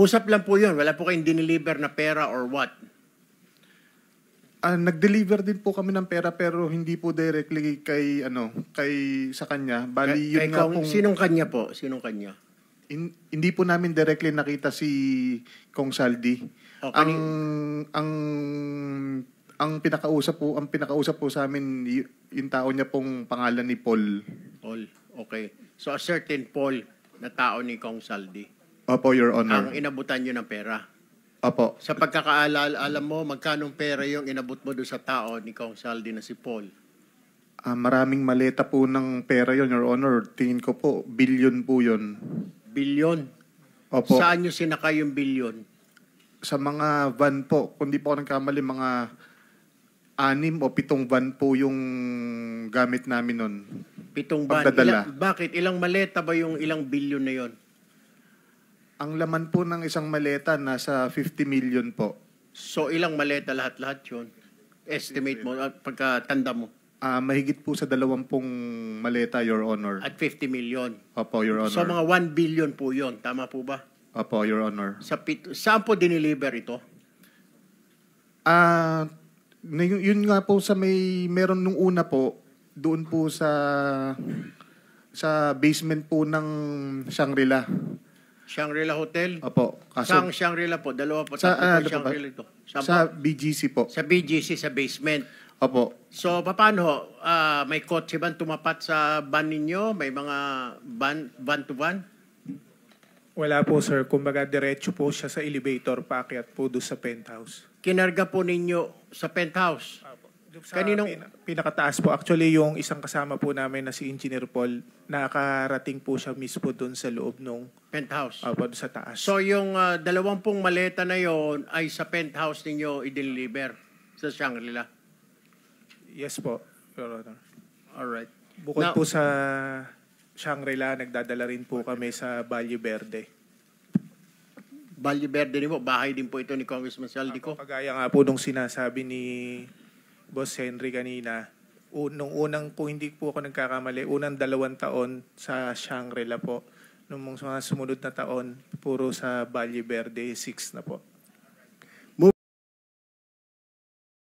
Usap lang po yun. Wala po kayong dineliver na pera or what? Nag-deliver din po kami ng pera pero hindi po directly kay sa kanya. Bali yun nga pong Sinong kanya po? Sinong kanya? hindi po namin directly nakita si Kong Saldi. Okay. Ang pinakausap po sa amin yung tao niya pong pangalan ni Paul. Paul. Okay. So a certain Paul na tao ni Kong Saldi. Opo, Your Honor. Ang inabutan niyo ng pera. Opo. Sa pagkakaalala, alam mo magkanong pera yung inabot mo doon sa tao ni Kong Saldi na si Paul? Maraming maleta po ng pera yon, Your Honor. Tingin ko po, billion po yon. Bilyon? Opo. Saan nyo sinakay yung bilyon? Sa mga van po. Kung di po ako nagkamali, mga 6 o 7 van po yung gamit namin nun. 7 van? Pagdadala. Bakit? Ilang maleta ba yung ilang bilyon na yon? Ang laman po ng isang maleta, nasa 50 million po. So ilang maleta lahat-lahat yun? Estimate mo, pagkatanda mo? Mahigit po sa 20 maleta, Your Honor. At 50 million? Opo, Your Honor. So mga 1 billion po yon, tama po ba? Opo, Your Honor. Saan po dineliver ito? Yun nga po sa meron nung una po, doon po sa basement po ng Shangri-La. Shangri-La Hotel? Opo. Saan Shangri-La po? Dalawa po, sa, tatlo po Shangri-La ito. Sa BGC po. Sa BGC, sa basement. Opo. So, paano? May kotse ba tumapat sa van ninyo? May mga van to van? Wala po, sir. Kumbaga, diretso po siya sa elevator, paakyat po doon sa penthouse. Kinarga po ninyo sa penthouse? Sa pinakataas po. Actually, yung isang kasama po namin na si Engineer Paul, nakarating po siya mismo doon sa loob ng penthouse? Opo, sa taas. So, yung 20 maleta na yon ay sa penthouse ninyo i-deliver sa Shangri-La? Yes po, Your Honor. Alright. Bukod po sa Shangri-La, nagdadala rin po kami sa Valle Verde. Valle Verde din po, bahay din po ito ni Congressman Saldico. Kagaya nga po nung sinasabi ni Boss Henry kanina, nung unang, kung hindi po ako nagkakamali, unang 2 taon sa Shangri-La po. Nung mga sumunod na taon, puro sa Valle Verde, 6 na po.